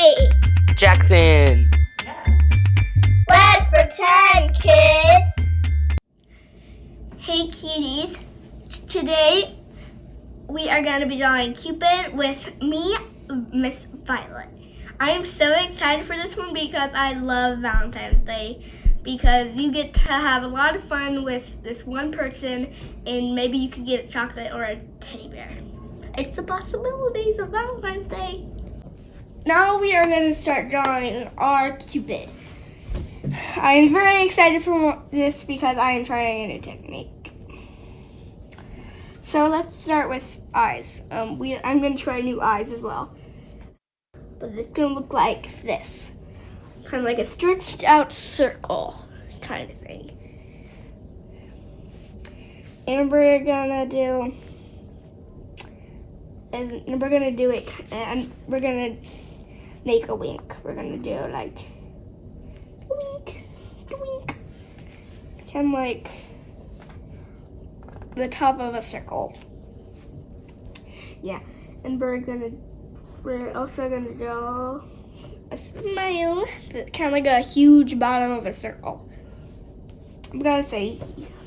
Riley. Jackson. Let's pretend, kids. Hey, kitties. Today we are going to be drawing Cupid with me, Miss Violet. I am so excited for this one because I love Valentine's Day. Because you get to have a lot of fun with this one person, and maybe you could get a chocolate or a teddy bear. It's the possibilities of Valentine's Day. Now we are going to start drawing our Cupid. I am very excited for this because I am trying a new technique. So let's start with eyes. I'm going to try new eyes as well. But it's going to look like this. Kind of like a stretched out circle kind of thing. And we're gonna do it, and we're gonna make a wink. We're gonna do like a wink, kind of like the top of a circle. Yeah, and we're also gonna draw a smile, kind of like a huge bottom of a circle. I'm gonna say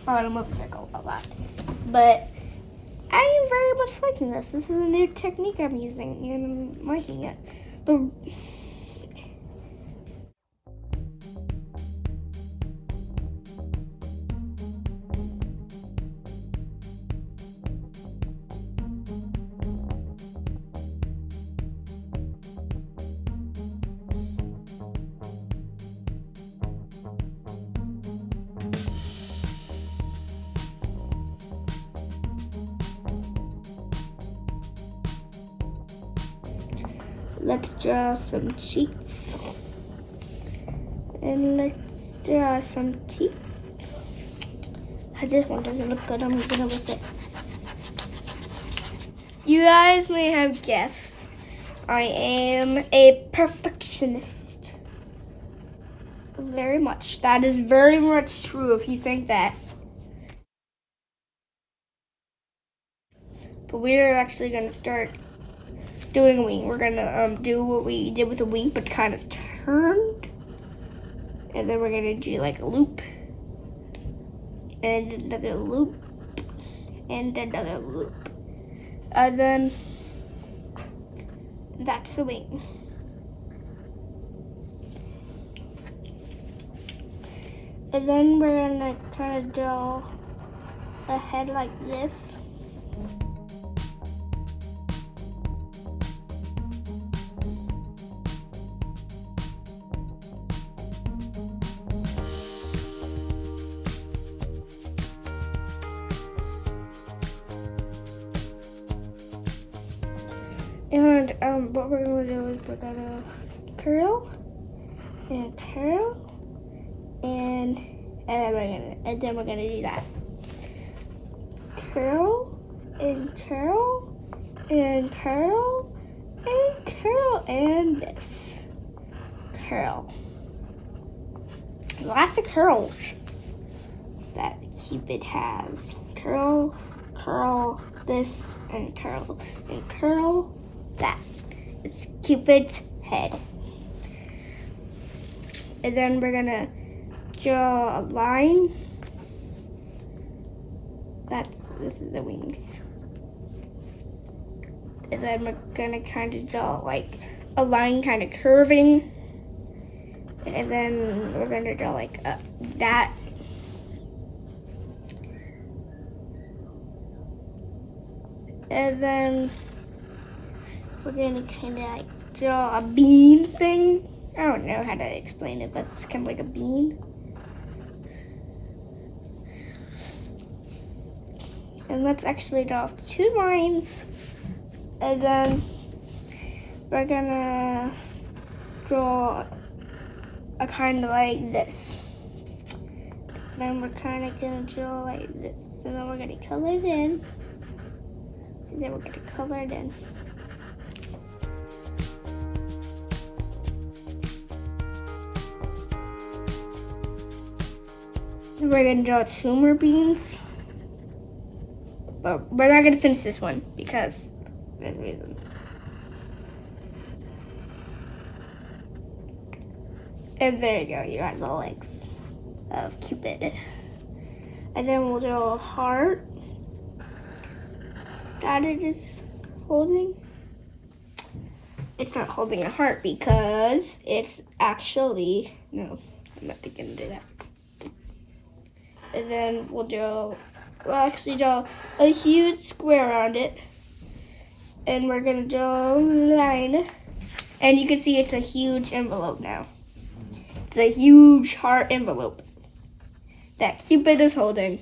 bottom of a circle a lot, but I am very much liking this. This is a new technique I'm using, and I'm liking it. But let's draw some cheeks. And let's draw some teeth. This one doesn't look good. I'm gonna with it. You guys may have guessed I am a perfectionist. Very much. That is very much true if you think that. But we're actually gonna start doing a wing. We're gonna do what we did with a wing, but kind of turned. And then we're gonna do like a loop. And another loop. And another loop. And then that's the wing. And then we're gonna kind of draw a head like this. And what we're gonna do is we're gonna curl and curl and then we're gonna do that. Curl and curl and curl and curl and this. Curl. Lots of curls that Cupid has. Curl, curl, this, and curl that. It's Cupid's head. And then we're gonna draw a line. This is the wings. And then we're gonna kind of draw like a line kind of curving. And then we're gonna draw like that. And then we're gonna kind of like draw a bean thing. I don't know how to explain it, but it's kind of like a bean. And let's actually draw 2 lines. And then we're gonna draw a kind of like this. Then we're kind of gonna draw like this. And then we're gonna color it in. And then we're gonna color it in. And we're gonna draw 2 more beans. But we're not gonna finish this one because there's a reason. And there you go, you got the legs of Cupid. And then we'll do a heart that it is holding. It's not holding a heart because it's actually, no, I'm not gonna do that. And then we'll actually draw a huge square around it. And we're gonna draw a line. And you can see it's a huge envelope now. It's a huge heart envelope that Cupid is holding.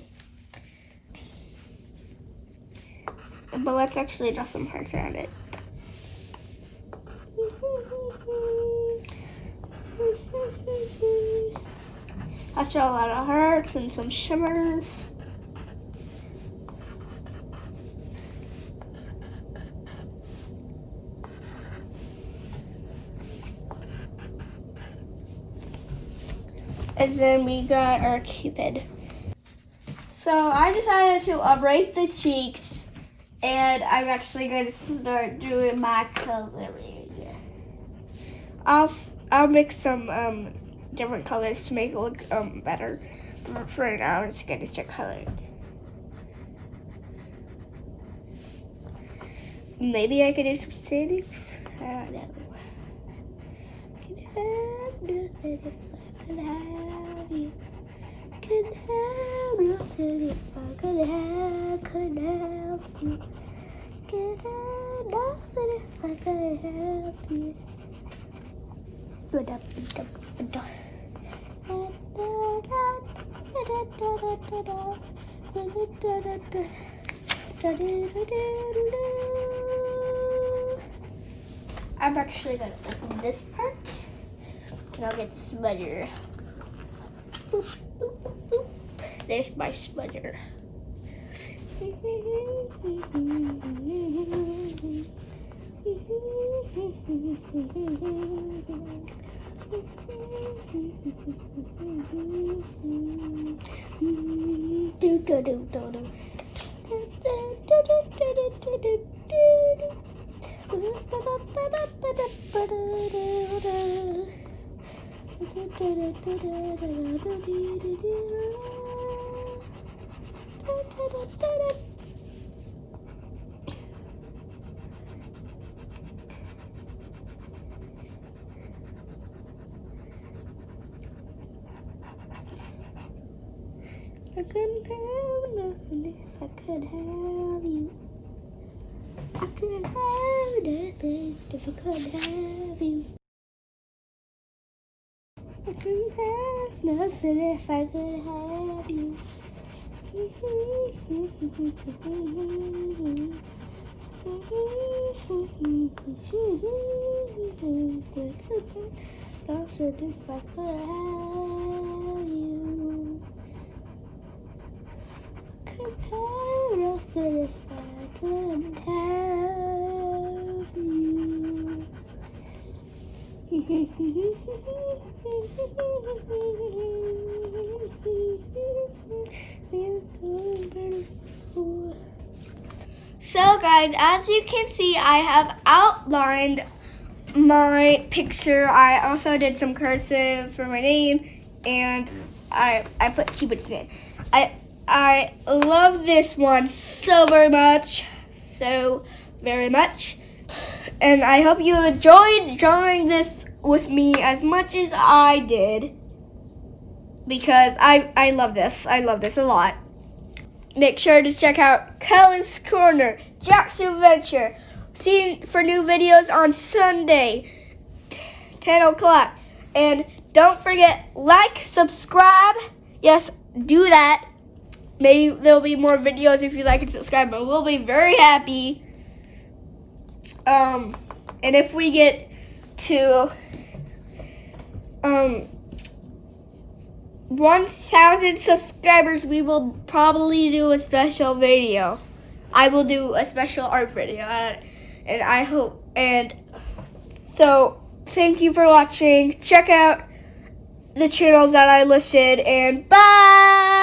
But let's actually draw some hearts around it. I'll draw a lot of hearts and some shimmers. And then we got our Cupid. So I decided to erase the cheeks, and I'm actually going to start doing my coloring. I'll mix some different colors to make it look better. But for right now, I'm just going to start coloring. Maybe I could do some settings. I don't know. Could have you. Could have nothing if I could have you. Could have nothing if I could have you. I'm actually going to open this part. And I'll get the smudger. Boop, boop, boop, boop. There's my smudger. I couldn't have nothing if I could have you. I couldn't have nothing if I could have you. I couldn't have nothing if I could have you. Nothing if I could have you. Could have nothing if I couldn't have you. So guys, as you can see, I have outlined my picture. I also did some cursive for my name, and I put Cupid's name. I love this one so very much, and I hope you enjoyed drawing this with me as much as I did, because I love this. I love this a lot. Make sure to check out Kelly's Corner, Jack's Adventure. See you for new videos on Sunday, 10 o'clock. And don't forget, like, subscribe. Yes, do that. Maybe there'll be more videos if you like and subscribe, but we'll be very happy. And if we get to 1,000 subscribers, we will probably do a special video. I will do a special art video, and I hope. And so, thank you for watching. Check out the channels that I listed, and bye.